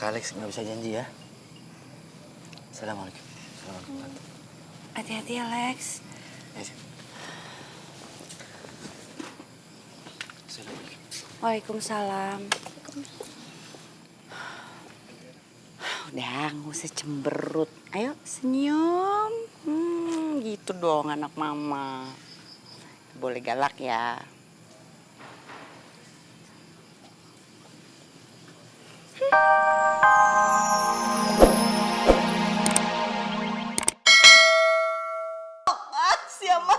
Kak Alex nggak bisa janji ya. Assalamualaikum. Assalamualaikum Tante. Hati-hati Alex. Ya, sih. Assalamualaikum. Waalaikumsalam. Udah, nggak usah cemberut. Ayo senyum. Gitu dong anak mama. Boleh galak ya. Siapa?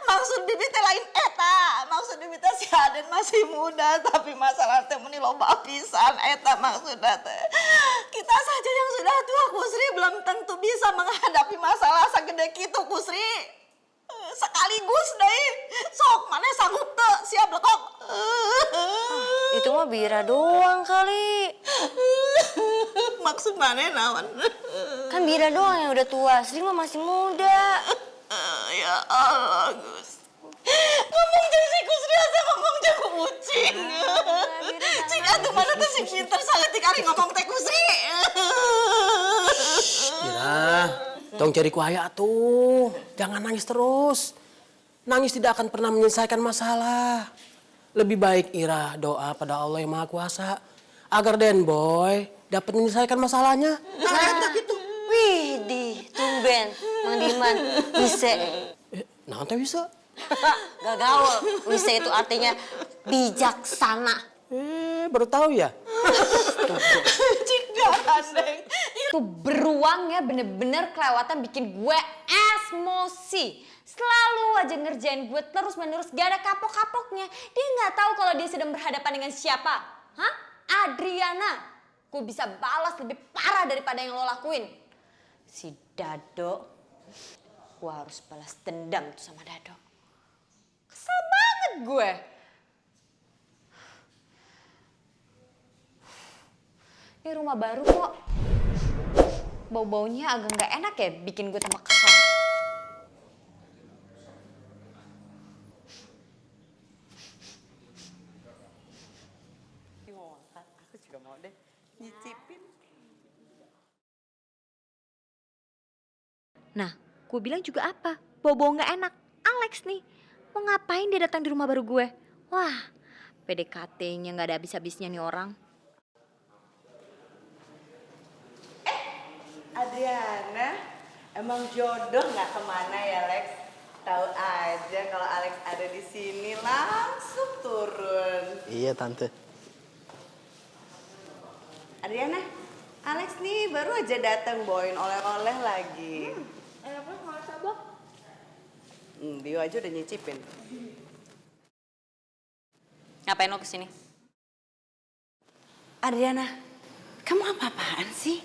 Maksud bibi teh lain eta. Maksud bibi teh si Aden masih muda tapi masalah teh meni loba pisan eta maksudna teh. Kita saja yang sudah tua Kusri belum tentu bisa menghadapi masalah segede kitu Kusri. Sekaligus deui. Sok maneh sanggup teu sia blekok. Itu mah Bira doang kali. Maksud maneh naon? Kan Bira doang yang udah tua, Sri mah masih muda. Ya Allah, Gus. Ngomong jeung si Kusri asa ngomong jeung ku ucing. Cing atuh mana teh si pinter sangat dikali ngomong teh Kusri. Ira, tong cari kuaya tuh. Jangan nangis terus. Nangis tidak akan pernah menyelesaikan masalah. Lebih baik Ira doa pada Allah yang Maha Kuasa agar Den Boy dapat menyelesaikan masalahnya. Nah, gitu. Wih, tumben, Mang Diman, bisa. Nah, teh bisa. Gak gaul, bisa itu artinya bijaksana. Baru tahu ya? Cing gandeng. Tuh beruang ya bener-bener kelewatan bikin gue emosi. Selalu aja ngerjain gue terus-menerus gak ada kapok-kapoknya. Dia gak tahu kalau dia sedang berhadapan dengan siapa. Hah? Adriana. Gue bisa balas lebih parah daripada yang lo lakuin. Si Dado, gue harus balas dendam tuh sama Dado. Kesel banget gue. Ini rumah baru kok. Bau-baunya agak gak enak ya bikin gue tambah kesel. Aku juga mau deh nyicipin. Nah, gue bilang juga apa? Bau-bau gak enak. Alex nih, mau ngapain dia datang di rumah baru gue? Wah, PDKT-nya gak ada habis-habisnya nih orang. Adriana, emang jodoh nggak kemana ya Lex? Tahu aja kalau Alex ada di sini langsung turun. Iya Tante. Adriana, Alex nih baru aja datang bawain oleh-oleh lagi. Enaknya martabak. Bio aja udah nyicipin. Ngapain lo kesini? Adriana, kamu apa-apaan sih?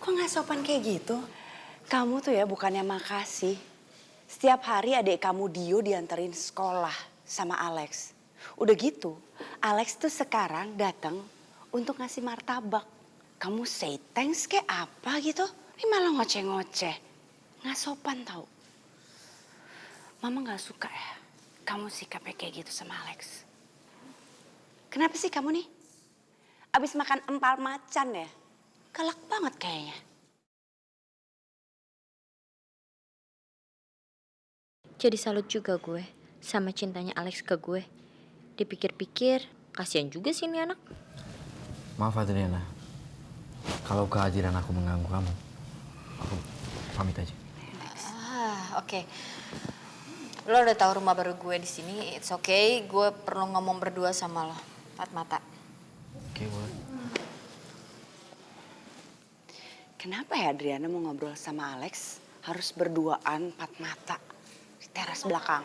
Kok nggak sopan kayak gitu? Kamu tuh ya bukannya makasih. Setiap hari adik kamu Dio dianterin sekolah sama Alex. Udah gitu, Alex tuh sekarang datang untuk ngasih martabak. Kamu say thanks kayak apa gitu? Ini malah ngoceh-ngoceh. Nggak sopan tau. Mama nggak suka ya kamu sikapnya kayak gitu sama Alex. Kenapa sih kamu nih? Abis makan empal macan ya? Galak banget kayaknya. Jadi salut juga gue sama cintanya Alex ke gue. Dipikir-pikir, kasihan juga sih ini anak. Maaf Adriana. Kalau kehadiran aku mengganggu kamu, aku pamit aja. Oke. Lo udah tahu rumah baru gue di sini. It's okay. Gue perlu ngomong berdua sama lo. Empat mata. Oke, boleh. Kenapa ya Adriana mau ngobrol sama Alex harus berduaan empat mata di teras belakang?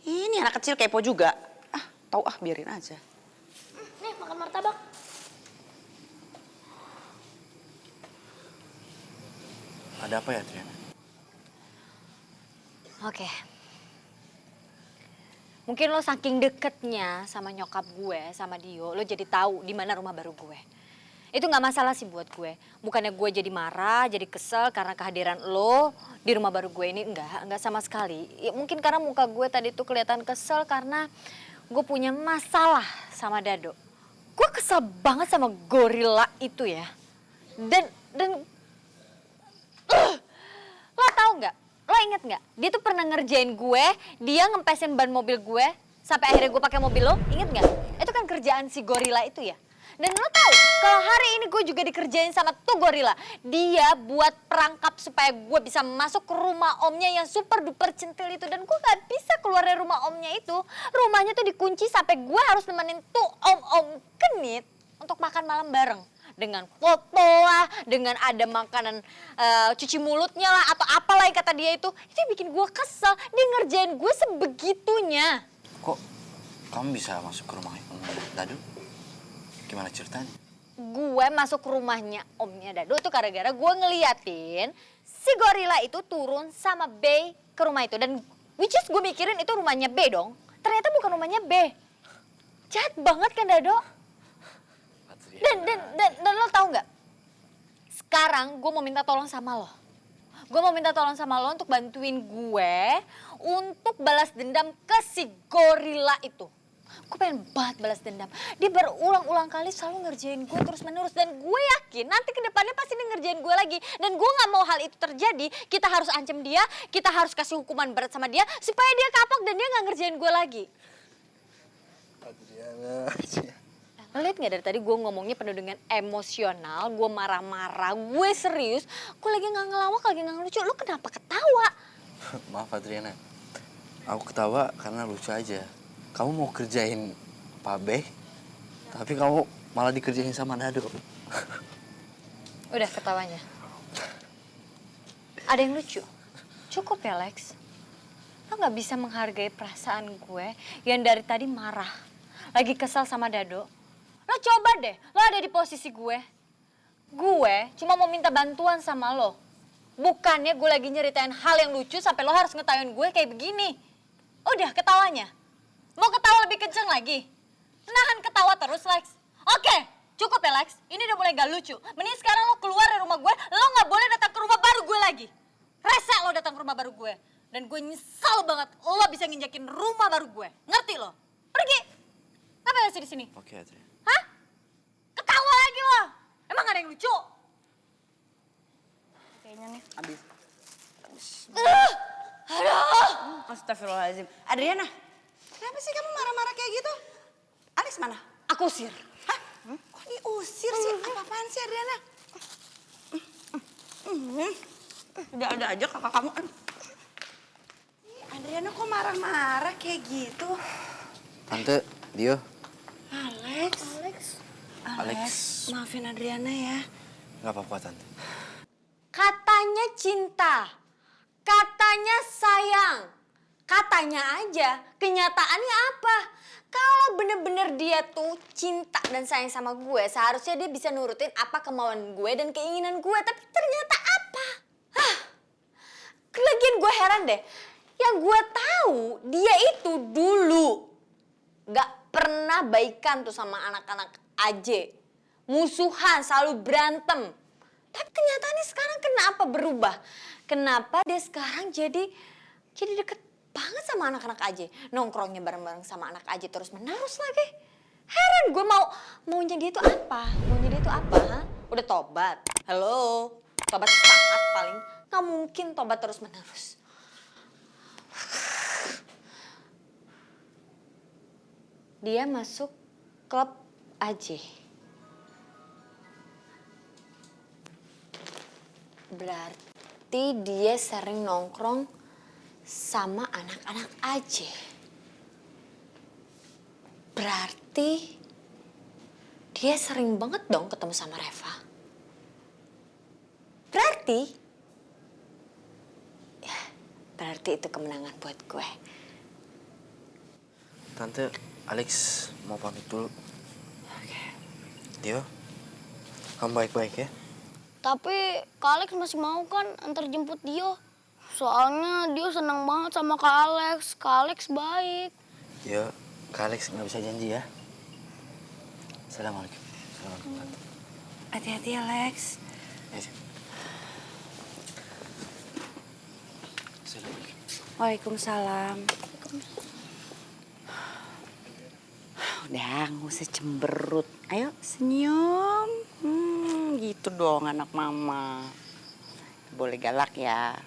Ini anak kecil kepo juga. Tahu biarin aja. Nih, makan martabak. Ada apa ya Adriana? Oke. Mungkin lo saking deketnya sama nyokap gue, sama Dio, lo jadi tahu di mana rumah baru gue. Itu nggak masalah sih buat gue. Bukannya gue jadi marah, jadi kesel karena kehadiran lo di rumah baru gue ini. Enggak sama sekali. Ya, mungkin karena muka gue tadi tuh kelihatan kesel karena gue punya masalah sama Dado. gue kesel banget sama gorila itu ya. Dan lo tau nggak? Lo inget nggak? Dia tuh pernah ngerjain gue, dia ngempesin ban mobil gue, sampai akhirnya gue pakai mobil lo. Inget nggak? Itu kan kerjaan si gorila itu ya. Dan lo tahu kalau hari ini gue juga dikerjain sama tuh gorila. Dia buat perangkap supaya gue bisa masuk ke rumah omnya yang super duper centil itu. Dan gue gak bisa keluar dari rumah omnya itu. Rumahnya tuh dikunci sampai gue harus nemenin tuh om-om genit untuk makan malam bareng. Dengan foto lah, dengan ada makanan cuci mulutnya lah, atau apalah yang kata dia itu. Itu yang bikin gue kesel. Dia ngerjain gue sebegitunya. Kok kamu bisa masuk ke rumah Dadu? Gimana ceritanya? Gue masuk ke rumahnya omnya Dado itu gara-gara gue ngeliatin si gorila itu turun sama B ke rumah itu. Dan which is gue mikirin itu rumahnya B dong. Ternyata bukan rumahnya B. Jahat banget kan Dado? Dan lo tau gak? Sekarang gue mau minta tolong sama lo. Gue mau minta tolong sama lo untuk bantuin gue untuk balas dendam ke si gorila itu. Gue pengen banget balas dendam. Dia berulang-ulang kali selalu ngerjain gue terus-menerus. Dan gue yakin nanti ke depannya pasti dia ngerjain gue lagi. Dan gue gak mau hal itu terjadi. Kita harus ancam dia, kita harus kasih hukuman berat sama dia supaya dia kapok dan dia gak ngerjain gue lagi. Adriana. Lo liat gak dari tadi gue ngomongnya penuh dengan emosional, gue marah-marah, gue serius. Gue lagi gak ngelawak, lagi gak ngelucu. Lo kenapa ketawa? Maaf Adriana. Aku ketawa karena lucu aja. Kamu mau kerjain Pak B, tapi kamu malah dikerjain sama Dado. Udah ketawanya. Ada yang lucu? Cukup ya Lex. Lo gak bisa menghargai perasaan gue yang dari tadi marah. Lagi kesal sama Dado. Lo coba deh, lo ada di posisi gue. Gue cuma mau minta bantuan sama lo. Bukannya gue lagi nyeritain hal yang lucu sampai lo harus ngetawain gue kayak begini. Udah ketawanya. Mau ketawa lebih kenceng lagi? Nahan ketawa terus, Lex. Oke, cukup ya, Lex. Ini udah mulai gak lucu. Mending sekarang lo keluar dari rumah gue, lo gak boleh datang ke rumah baru gue lagi. Rese lo datang ke rumah baru gue. Dan gue nyesal banget lo bisa nginjakin rumah baru gue. Ngerti lo? Pergi. Ngapain masih di sini? Oke Adriana. Hah? Ketawa lagi lo. Emang gak ada yang lucu? Kayaknya nih, abis. Aduh. Astagfirullahaladzim. Adriana, kenapa sih kamu marah-marah kayak gitu? Alex mana? Aku usir. Hah? Kok diusir sih? Apa-apaan sih Adriana? Udah ada aja kakak kamu. Adriana kok marah-marah kayak gitu? Tante, Dio. Alex. Alex. Maafin Adriana ya. Gak apa-apa Tante. Katanya cinta. Katanya sayang. Katanya aja, kenyataannya apa? Kalau bener-bener dia tuh cinta dan sayang sama gue, seharusnya dia bisa nurutin apa kemauan gue dan keinginan gue. Tapi ternyata apa? Hah? Lagian gue heran deh. Yang gue tahu, dia itu dulu gak pernah baikan tuh sama anak-anak AJ. Musuhan, selalu berantem. Tapi kenyataannya sekarang kenapa berubah? Kenapa dia sekarang jadi deket banget sama anak-anak AJ. Nongkrongnya bareng-bareng sama anak AJ terus menerus lagi. Heran gue maunya dia itu apa? Maunya dia itu apa? Ha? Udah tobat. Halo? Tobat saat paling. Gak mungkin tobat terus menerus. Dia masuk klub AJ. Berarti dia sering nongkrong sama anak-anak AJ. Berarti dia sering banget dong ketemu sama Reva. Berarti itu kemenangan buat gue. Tante, Alex mau pamit dulu. Oke. Dio, kamu baik-baik ya? Tapi Kak Alex masih mau kan antar jemput Dio. Soalnya Dio seneng banget sama Kak Alex. Kak Alex baik. Dio, Kak Alex nggak bisa janji ya. Assalamualaikum. Assalamualaikum Tante. Hati-hati Alex. Ya, sih. Assalamualaikum. Waalaikumsalam. Udah, nggak usah cemberut. Ayo senyum. Gitu dong anak mama. Boleh galak ya.